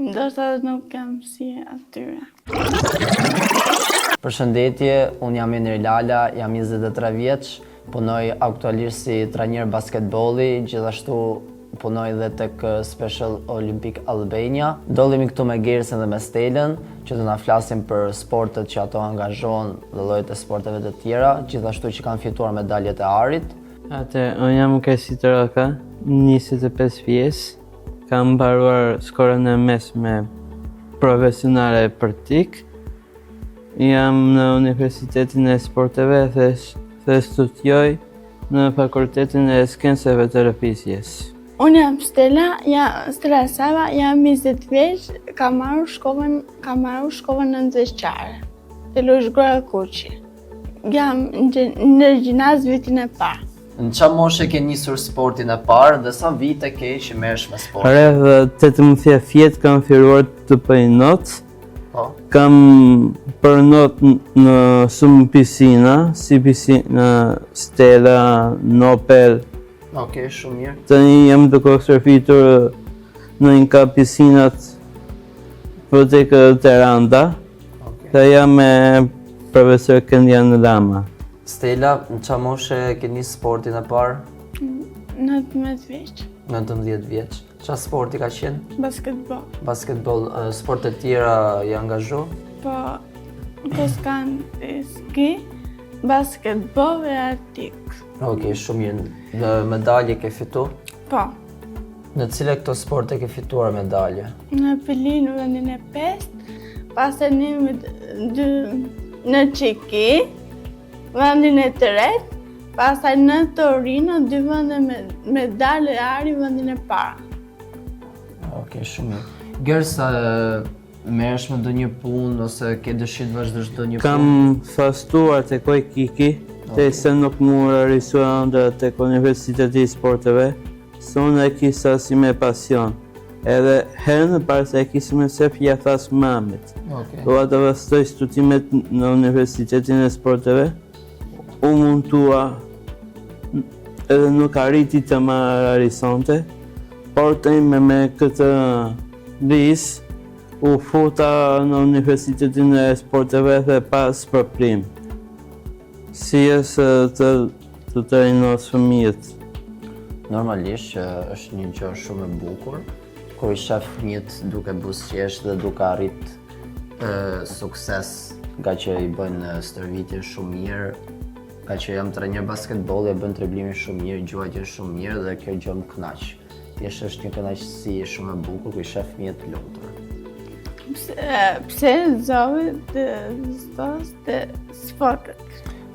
Ndoshta nuk kam si atyre. Përshëndetje, unë jam Enir Lala, jam 23 vjeç, punoj aktualisht si trajner basketbolli, gjithashtu punoj dhe tek Special Olympic Albania. Dollimi këtu me Gersën dhe me Stelën, që do na flasim për sportet që ato angazhohen dhe llojet e sporteve të tjera, gjithashtu që kanë fituar medaljet e arit. Unë jam Kasit Raka, 25 vjeç. Kam mbaruar shkollën e mesme profesionale për TIK. Jam në Universitetin e Sporteve dhe studioj në Fakultetin e Shkencave të Lëvizjes. Unë jam Stella Sava, jam 20 vjeç, kam marrë shkollën nëntëveçare te Luish Gora Kuqi. Jam në gjinaz vitin e parë. Në qa moshe ke nisur sportin e parë dhe sa vite ke që merresh me sport? Rreth 18 vjet kam filluar të bëj not. Po. Kam për not në shumë pisina, si pisina Stella, Nopel. Okej, shumë mirë. Tani jam duke stërfitur në një pisinat për tek Teranda. Dhe jam me profesor Kendian Lama. Stella, në qa moshe ke nisë sportin e parë? 19 vjeç. 19 vjeç. Qa sporti ka qenë? Basketbol. Basketbol, sport e tjera i angazho? Po, Toskan ski, basketbol dhe atik. Okej, shumë mirë. Dhe medalje ke fitu? Po, Në cile këto sporte ke fituar medalje? në Pelin në vendin e 5, pastaj në Çeki, vendin e 3, pastaj në Torino, 2 vende me medalje ari vendin e parë. Okej, shumë mirë. Gersa, merresh me ndonjë punë ose ke dëshirë të vazhdosh ndonjë punë? Kam fastuar tek Kiki, se nuk mu realisua ëndra tek Universiteti i Sporteve, se unë e kisha si me pasion. Edhe herën e parë se e kisha me sef, ja thash mamit. Dua të vazhdoj studimet në Universitetin e Sporteve, u mundua edhe nuk arriti të më realisonte, por të me këtë vis, u futa në Universitetin e Sporteve dhe pas përprim. Si është të trajnosh fëmijët. Normalisht që është një gjë shumë e bukur, kur i shef fëmijët duke buzëqesh dhe duke arrit sukses, nga që i bëjnë stërvitje shumë mirë, nga që jam trajner basketbolli, e bën triblimin shumë mirë, gjuajtjen shumë mirë dhe kjo gjë më kënaq. Thjesht është një kënaqësi shumë e bukur kur i shef fëmijët të lumtur. Pse zove të sportet?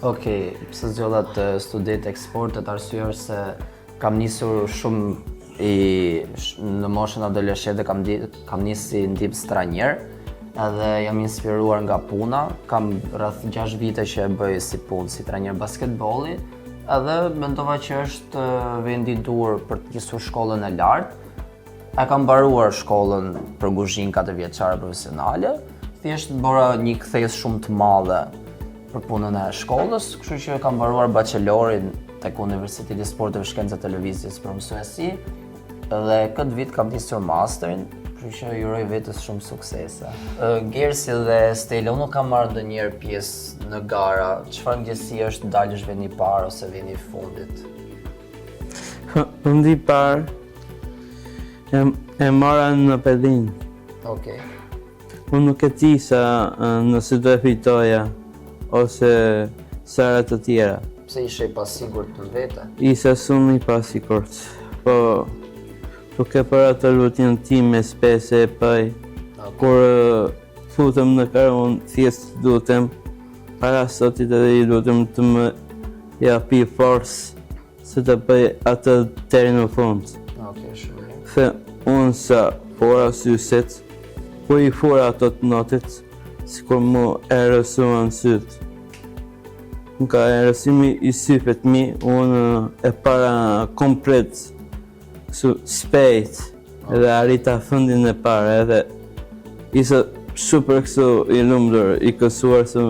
Okej, pse zgjodha të studoj tek sportet? Arsyeja është se kam nisur shumë në moshën adoleshente, kam nisë si ndihmës trajner, edhe jam inspiruar nga puna. Kam rreth 6 vite që e bëj si punë si trajner basketbolli, edhe mendova që është vendi i dur për të nisur shkollën e lartë. E kam mbaruar shkollën për kuzhinë 4 vjeçare profesionale, thjesht bëra një kthesë shumë të madhe për punën e shkollës, kështu që kam mbaruar bachelorin tek Universiteti i Sporteve Shkenca të Lëvizjes për mësuesi, dhe këtë vit kam nisur masterin, kështu që ju uroj vetes shumë suksese. Gersi dhe Stella, unë nuk kam marrë ndonjëherë pjesë në gara. Çfarë ndjesi është dalësh vendi i parë ose vendi i fundit? Vendi i parë e mora në Pelin. Okej. Unë nuk e di sa nëse do e fitoja ose sara të tjera. Pse ishe i pasigurt në vete? Isha shumë i pasigurt, po duke për atë rutinë time spese e pëj, kur futem në karë, unë thjesht lutem, para sotit edhe i lutem të më japi forcë se të bëj atë deri në fund. Okej, shumë mirë. Dhe unë sa fora syset, ku i fora ato të notit, sikur mu e rësuan sytë. Nga erësimi i syfet mi, unë e para komplet spejt edhe arrita fundin e parë, edhe isha super kështu i lumtur, i kësuar se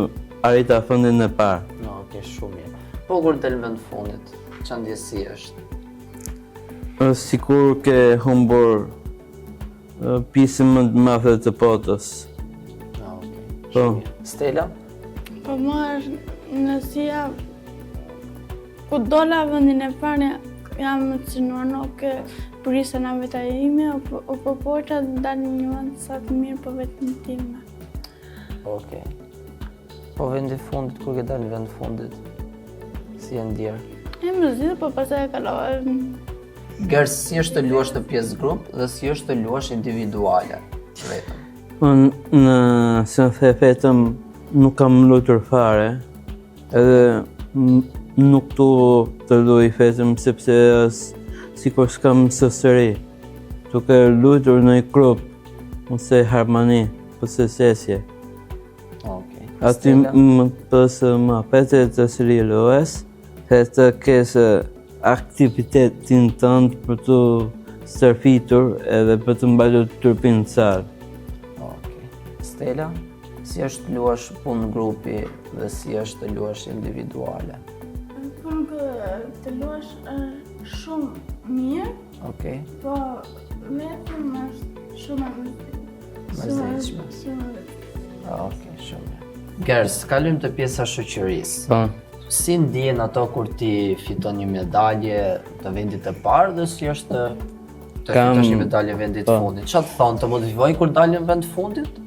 arrita fundin e parë. Okej, shumë mirë. Po kur del vend fundit, ç'a ndjesi është? Sikur ke humbur pjesën më të madhe të botës. Okay. Po. Stella? Po marrë nësia, ku dola vendin e parë, jam të cënuar nuk përisa në veta ime, o po poqa dalë një vend sa të mirë po vetën time. Okej. Po vendi fundit, kur ke dalë në vend fundit? Si e ndjerë? E më zhidë, po pasaj e kalova. Gërë, si është të luash të pjesë grup dhe si është të luash individuale? Vetëm. Në se më vetëm nuk kam lutur fare, edhe nuk tu të luaj vetëm sepse sikur s'kam sësëri. Duke lutur në i grup, ose harmoni, ose sesje. Okej. Aty më pësë më pete të sëri lues, të kesë aktivitetin tënd për të stërfitur edhe për të mbalur turpin të sarë. Okej. Stella, si është të luash punë grupi dhe si është të luash individuale? Punë të luash shumë mirë, Okej. po vetëm është shumë Mërzitshme. Shumë. Okej, shumë mirë. Gers, kalojmë te pjesa e shoqërisë. Po. Si ndihen ato kur ti fiton një medalje të vendit të parë dhe si është të fitosh një medalje vendit të fundit? Çfarë të thonë, të motivojnë kur dalin në vend të fundit?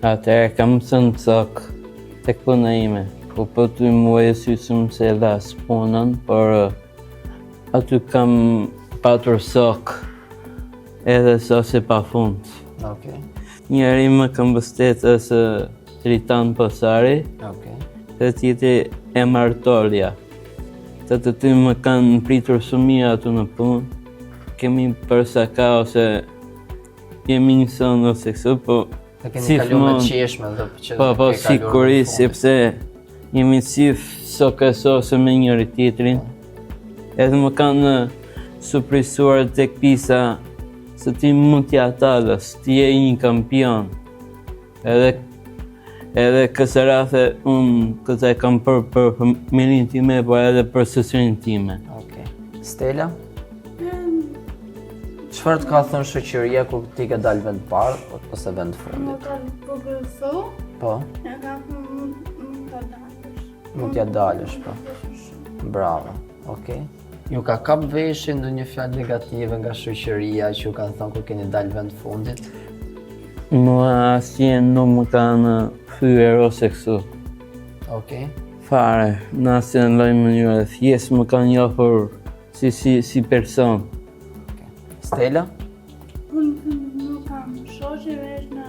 Atëherë kam thënë cok tek puna ime. Po po të muaj sysim se las punën, por aty kam patur sok edhe sose pa fund. Okej. Njëri më kam mbështetë se Tritan Posari, Okej. dhe tjetri Emar Tolja. Të ty më kanë pritur shumë mirë aty në punë. Kemi përsa ka ose jemi njësën ose kësu, po Të keni kaluar me qeshme dhe që po sigurisht, sepse jemi sokësose me njëri tjetrin. Edhe më kanë surprizuar tek pisa se ti mund t'ja talës, ti je një kampion. Edhe kësë rrafë unë këtë e kam për familin time, por edhe për sësërin time. Okej. Stella? Çfarë të ka thënë shoqëria kur ti ke dalë vend parë ose vend Më fundit? ka përgëthu, Po, e ka mund të dalësh. mund t'ja dalësh, po. Bravo. Okej. Ju ka kap veshin ndonjë fjalë negative nga shoqëria që ju kanë thënë kur keni dalë vend fundit? Mua asnjë nuk më kanë thyer ose kështu. Okej. Fare, në asnjë lloj mënyre, thjesht më kanë njohur si person. Stella? Unë nuk kam shoqe, veç në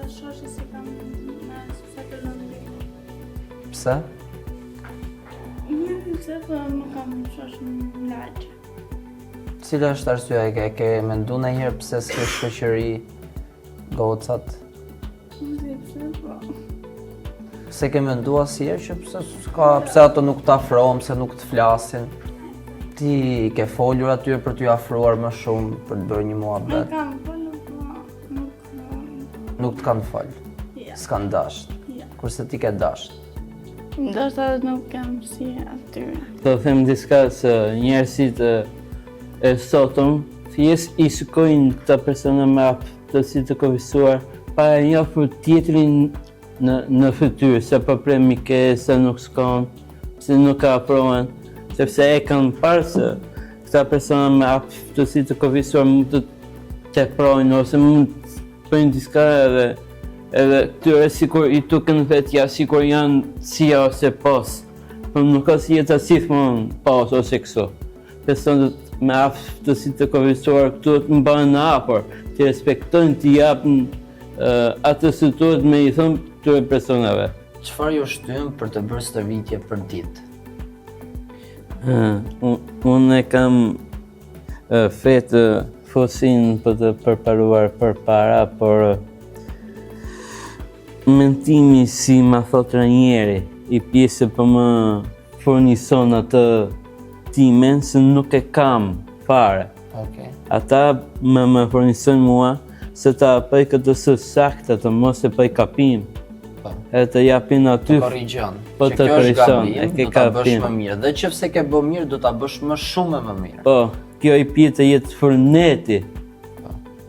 shoqe si kam në sepse lëndë. Pse? Nuk se po nuk kam shoqe në lagje. Cila është arsyeja e ke menduar ndonjëherë pse s'ke shoqëri gocat? Nuk di pse po. Pse ke menduar asnjëherë që pse ato nuk të afrohen, pse nuk të flasin? Ti ke folur aty për t'ju afruar më shumë, për të bërë një Nuk muhabet? kam folur, po Nuk të kanë fal, ja. s'kan dasht, Ja. kurse ti ke dasht. Ndoshta nuk kam si atyre. Do them diçka se njerëzit e sotëm thjesht i shikojnë këta persona me aftësi të kufisuar pa e njohur tjetrin në fytyrë, se po premi ke, se nuk s'kon, se nuk ka afrohen, sepse e kanë parë se këta persona me aftësi të kufisuar mund të teprojnë ose mund të bëjnë diçka edhe këtyre sikur i tuken vetja, sikur janë si ose pos. Po nuk ka si jeta gjithmonë pos ose kështu. Personat me aftësi të kufisuar këtu të mbahen në afër, të respektojnë, të japin atë që duhet me i thënë këtyre personave. Çfarë ju shtyn për të bërë stërvitje për ditë? Unë e kam fetë fosin për të përparuar për para, por mentimi si ma thot Ranieri, i pjesë për më furnison atë timen se nuk e kam fare. Okej. Ata më furnisojnë mua se ta pëj këtë së saktë të mos e pëj kapim. Po. E të japin aty. Të korrigjon. Po Që të kjo është korrigjon, gabim, e ke do ta bësh kapim. më mirë. Dhe nëse ke bë mirë, do ta bësh më shumë e më mirë. Po, kjo i pje të jetë furneti.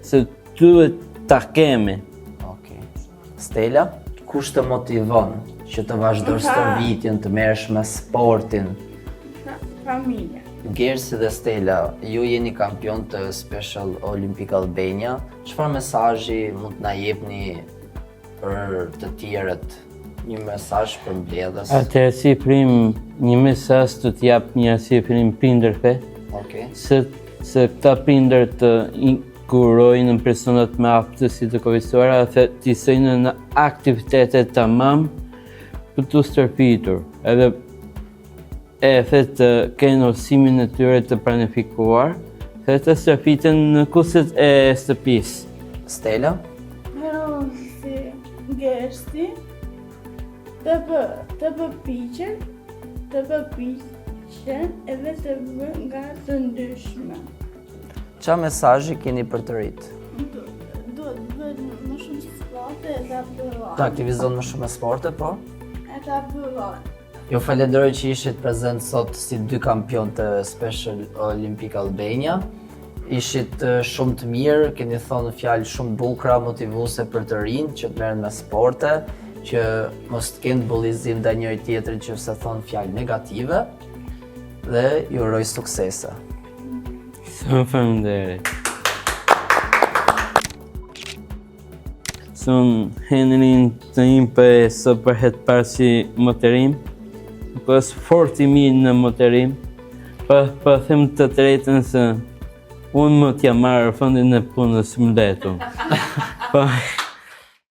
Se duhet ta kemi. Okej. Stella, kush të motivon që të vazhdosh stërvitjen, të merresh me sportin? Familja. Gersi dhe Stella, ju jeni kampion të Special Olympic Albania. Çfarë mesazhi mund të na jepni për të tjerët? Një mesazh për mbledhës. Atëherë si prim një mesazh të t'jap një si prim prindërve, Okej. se këta prindër të inkurojnë në personat me aftësi të kufizuara dhe t'i sejnë në aktivitetet tamam për të stërfitur. Edhe të kenë osimin e tyre të planifikuar dhe të stërfiten në kushtet e shtëpisë. Stella? Pero si Gersi, të përpiqen edhe të bën nga të ndryshme. Qa mesazhi keni për të rit? Duhet bën më shumë sporte e ta bëllon. Të aktivizon më shumë me sporte, po? E ta bëllon. Ju falenderoj që ishit prezent sot si 2 kampion të Special Olympic Albania. Ishit shumë të mirë, keni thonë fjalë shumë bukura, motivuese për të rinj që të merren me sporte, që mos të kenë bullizim ndaj njëri tjetrit që se thonë fjalë negative dhe ju uroj suksese. Faleminderit. Son Henrin të im për së përhet parë si moterim, kës forti mirë në moterim, për them të drejtën se unë më t'ja marrë fundin e punës më letu.